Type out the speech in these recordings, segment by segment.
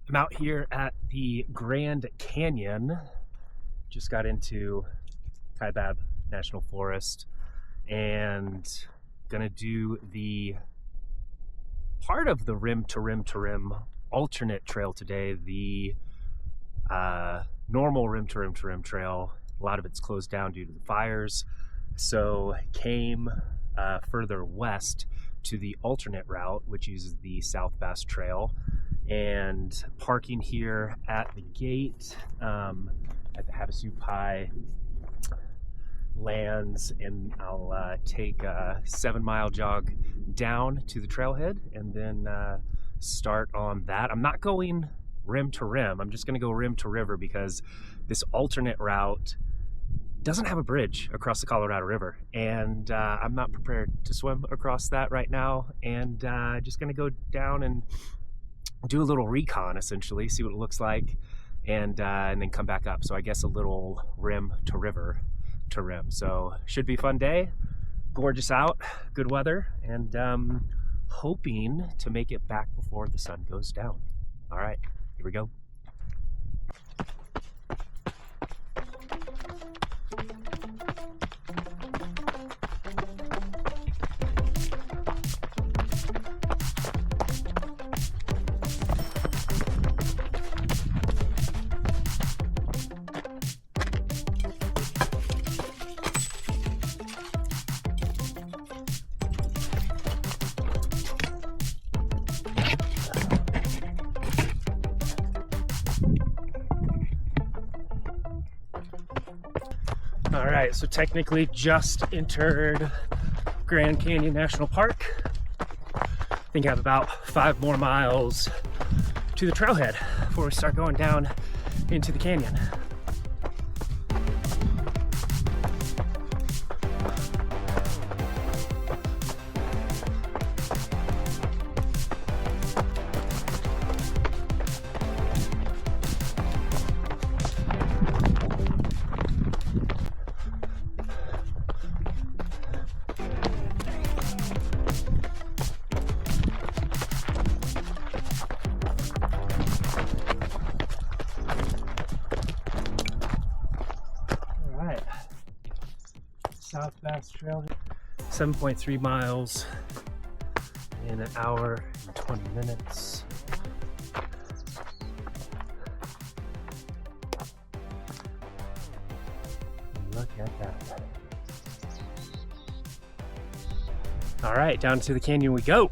I'm out here at the Grand Canyon. Just got into Kaibab National Forest and gonna do the part of the rim to rim alternate trail today. The normal rim to rim trail, a lot of it's closed down due to the fires, so came further west to the alternate route, which uses the South Bass Trail, and parking here at the gate at the Havasu Pie lands, and I'll take a 7-mile jog down to the trailhead and then start on that. I'm not going rim to rim, I'm just going to go rim to river because this alternate route doesn't have a bridge across the Colorado River, and I'm not prepared to swim across that right now, and just going to go down and do a little recon, essentially, see what it looks like, and then come back up. So I guess a little rim to river to rim. So should be a fun day, gorgeous out, good weather, and hoping to make it back before the sun goes down. All right, here we go. All right, so technically just entered Grand Canyon National Park. I think I have about 5 more miles to the trailhead before we start going down into the canyon. South Bass Trail, 7.3 miles in an hour and 20 minutes. Look at that. All right, down to the canyon we go.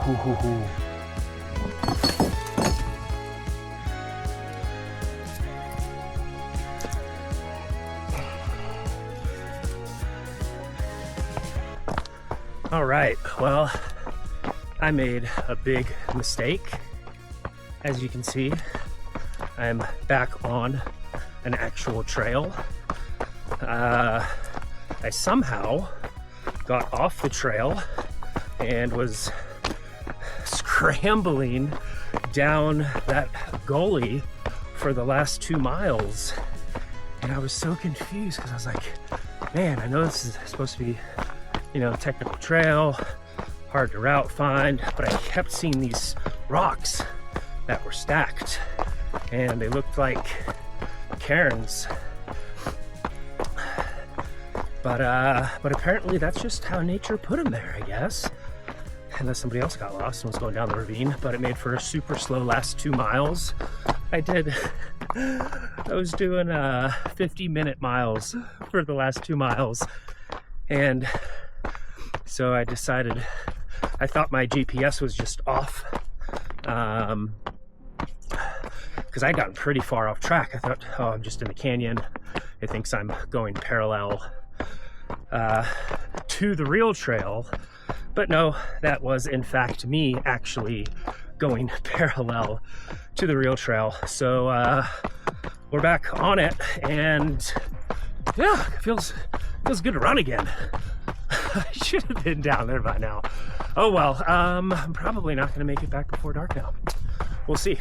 All right, well, I made a big mistake. As you can see, I'm back on an actual trail. I somehow got off the trail and was scrambling down that gully for the last 2 miles. And I was so confused because I was like, man, I know this is supposed to be, you know, technical trail, hard to route find, but I kept seeing these rocks that were stacked and they looked like cairns. But apparently that's just how nature put them there, I guess. Unless somebody else got lost and was going down the ravine, but it made for a super slow last 2 miles. I was doing 50-minute miles for the last 2 miles. And so I decided, I thought my GPS was just off. Because I'd gotten pretty far off track. I thought, oh, I'm just in the canyon. It thinks I'm going parallel to the real trail. But no, that was in fact me actually going parallel to the real trail. So we're back on it, and yeah, it feels good to run again. I should have been down there by now. Oh well, I'm probably not gonna make it back before dark now. We'll see.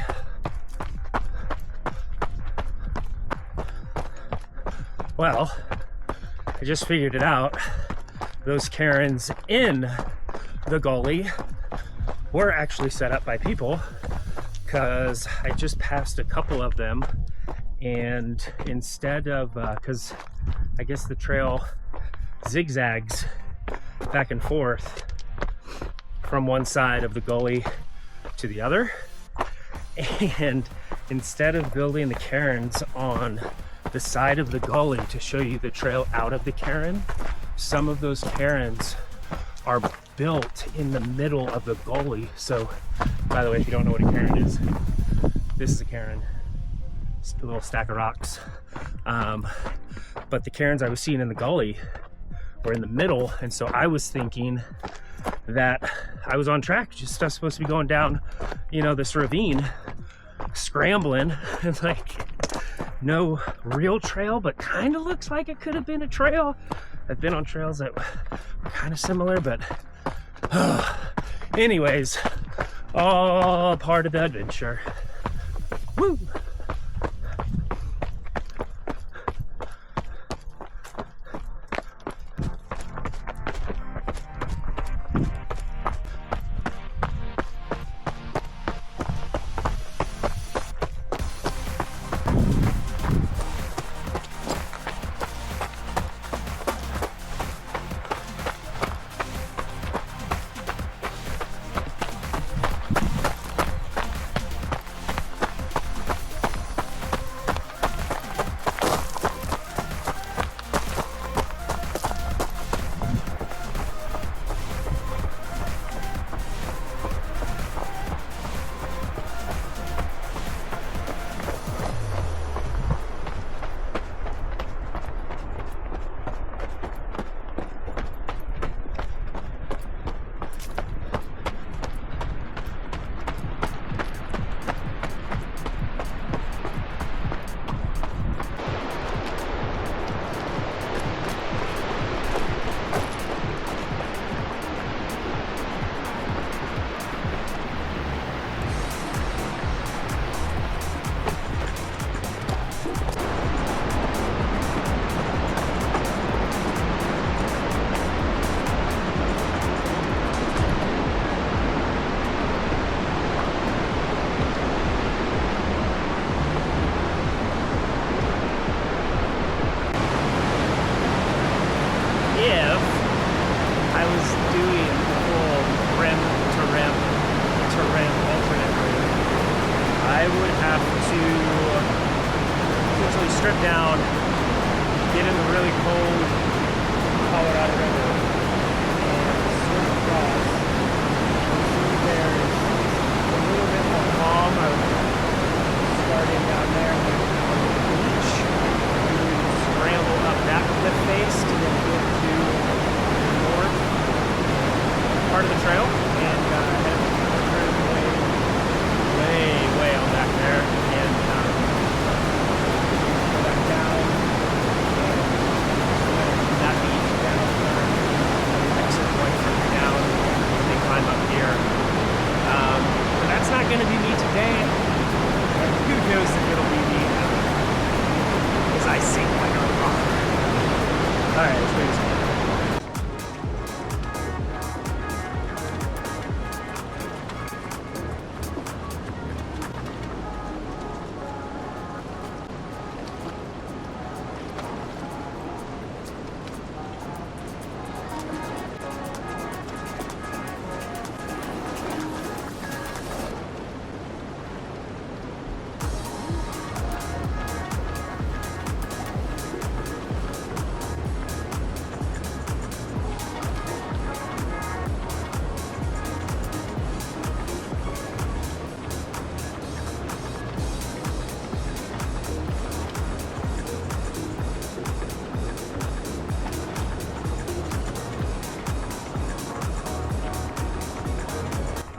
Well, I just figured it out. Those cairns in the gully were actually set up by people, because I just passed a couple of them, and instead of, because I guess the trail zigzags back and forth from one side of the gully to the other, and instead of building the cairns on the side of the gully to show you the trail out of the cairn, some of those cairns are built in the middle of the gully. So, by the way, if you don't know what a cairn is, this is a cairn. It's a little stack of rocks. But the cairns I was seeing in the gully were in the middle, and so I was thinking that I was on track, just I was supposed to be going down, you know, this ravine, scrambling, and like no real trail, but kind of looks like it could have been a trail. I've been on trails that were kind of similar, but anyways, all part of the adventure. Woo!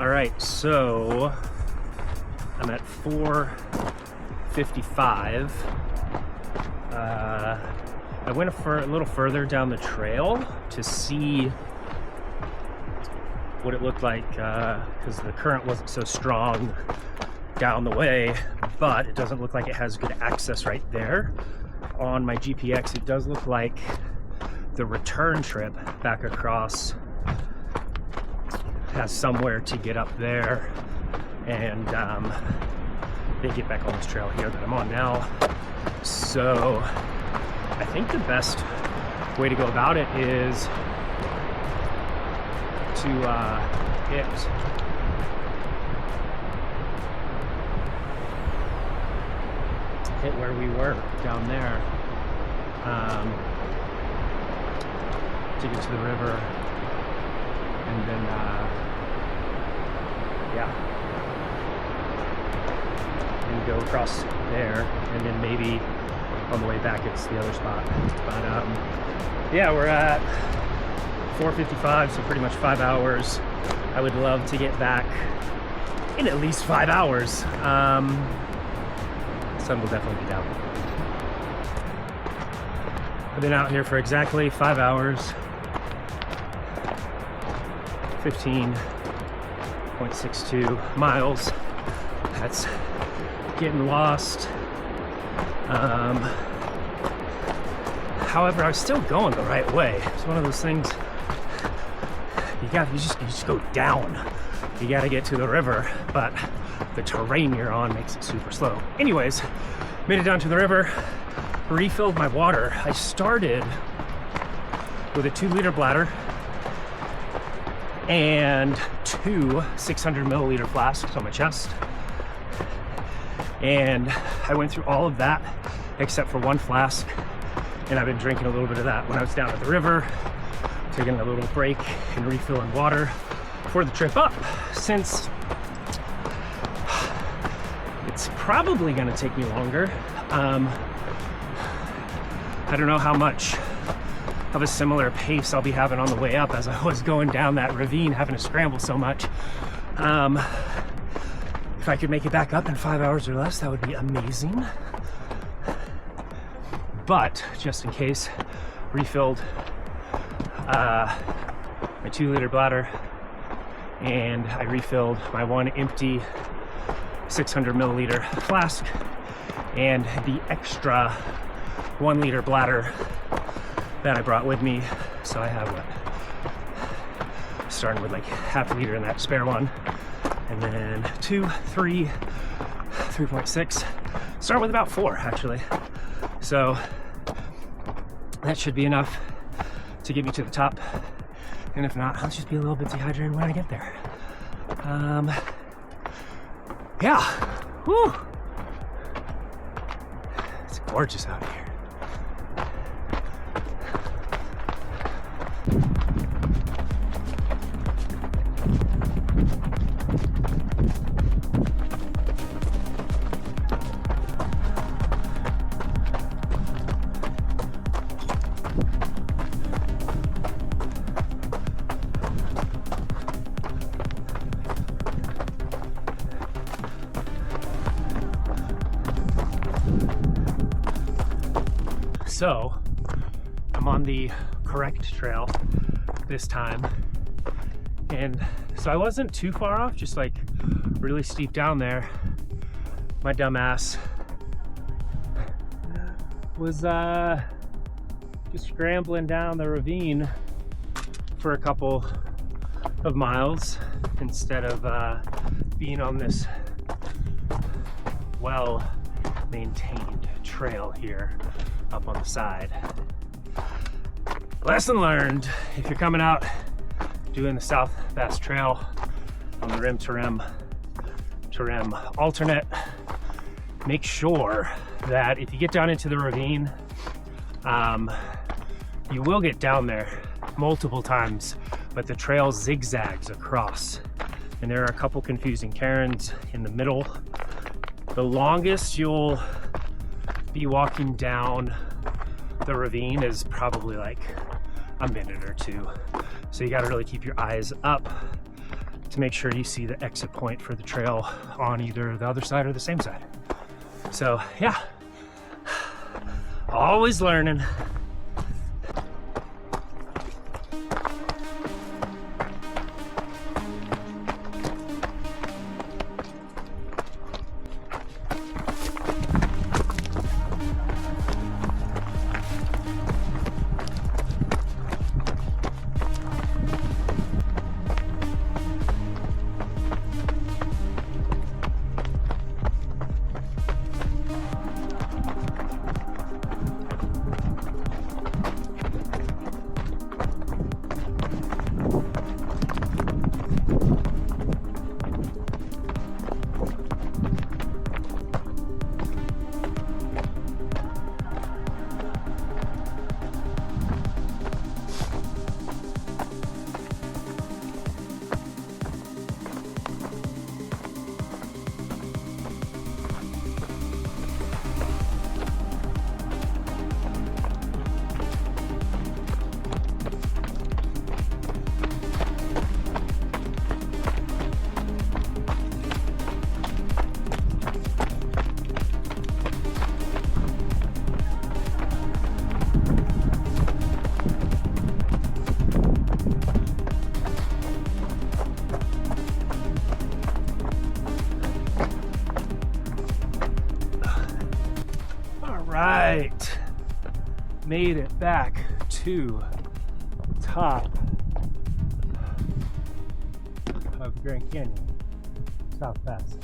All right, so I'm at 4:55. I went a little further down the trail to see what it looked like because the current wasn't so strong down the way, but it doesn't look like it has good access right there. On my GPX, it does look like the return trip back across has somewhere to get up there and they get back on this trail here that I'm on now. So I think the best way to go about it is to hit where we were down there, to get to the river, and then and go across there, and then maybe on the way back it's the other spot. But yeah, we're at 4:55, so pretty much 5 hours. I would love to get back in at least 5 hours. Sun will definitely be down. I've been out here for exactly 5 hours, 15.62 miles. That's getting lost. However, I was still going the right way. It's one of those things, you just go down. You gotta get to the river, but the terrain you're on makes it super slow. Anyways, made it down to the river, refilled my water. I started with a 2-liter bladder and 2 600 milliliter flasks on my chest. And I went through all of that except for 1 flask, and I've been drinking a little bit of that when I was down at the river, taking a little break and refilling water for the trip up, since it's probably gonna take me longer. I don't know how much of a similar pace I'll be having on the way up as I was going down that ravine, having to scramble so much. If I could make it back up in 5 hours or less, that would be amazing. But just in case, refilled my 2-liter bladder, and I refilled my 1 empty 600 milliliter flask and the extra 1-liter bladder that I brought with me. So I have starting with like half a liter in that spare one, and then 2, 3, 3.6. Start with about 4 actually. So that should be enough to get me to the top. And if not, I'll just be a little bit dehydrated when I get there. Yeah, whew. It's gorgeous out here. So I'm on the correct trail this time, and so I wasn't too far off, just like really steep down there. My dumb ass was just scrambling down the ravine for a couple of miles instead of being on this well maintained trail here up on the side. Lesson learned: if you're coming out doing the South Bass Trail on the rim to rim alternate, make sure that if you get down into the ravine, you will get down there multiple times, but the trail zigzags across, and there are a couple confusing cairns in the middle. The longest you'll be walking down the ravine is probably like a minute or 2, so you got to really keep your eyes up to make sure you see the exit point for the trail on either the other side or the same side. So yeah, always learning. Right, made it back to top of the Grand Canyon, South Pass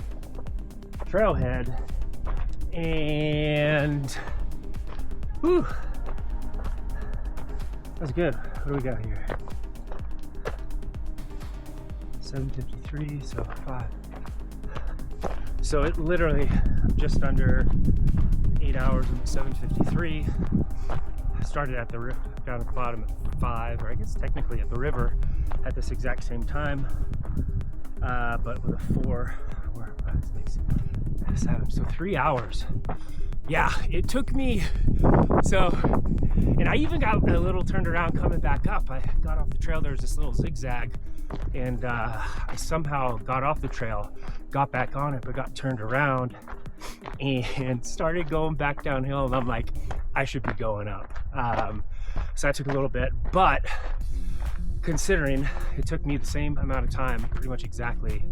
trailhead, and whew, that's good. What do we got here? 7:53, so 5. So it literally just under 8 hours and 7:53. Started at the down at the bottom at 5, or I guess technically at the river at this exact same time, but with a 4 or 5, 6, 7, so 3 hours. Yeah, it took me. So, and I even got a little turned around coming back up. I got off the trail. There was this little zigzag, and I somehow got off the trail, got back on it, but got turned around and started going back downhill, and I'm like, I should be going up. So that took a little bit, but considering it took me the same amount of time, pretty much exactly,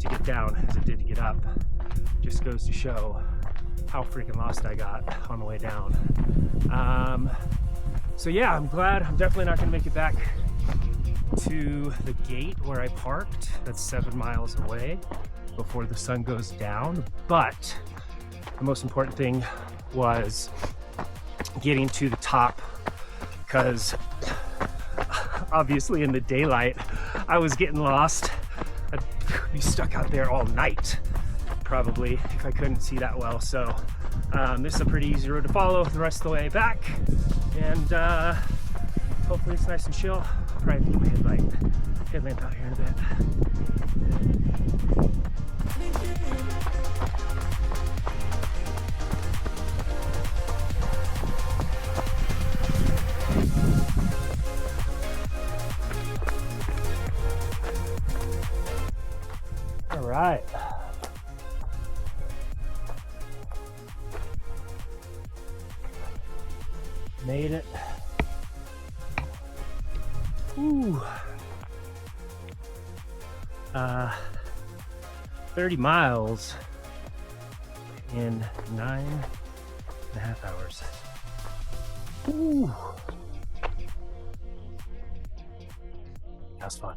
to get down as it did to get up, just goes to show how freaking lost I got on the way down. So yeah, I'm glad. I'm definitely not gonna make it back to the gate where I parked. That's 7 miles away before the sun goes down, but the most important thing was getting to the top, because obviously in the daylight I was getting lost. I'd be stuck out there all night probably if I couldn't see that well. So this is a pretty easy road to follow the rest of the way back, and hopefully it's nice and chill. I'll probably put my headlamp out here in a bit. All right. Made it. Ooh. 30 miles in 9.5 hours. Ooh. That was fun.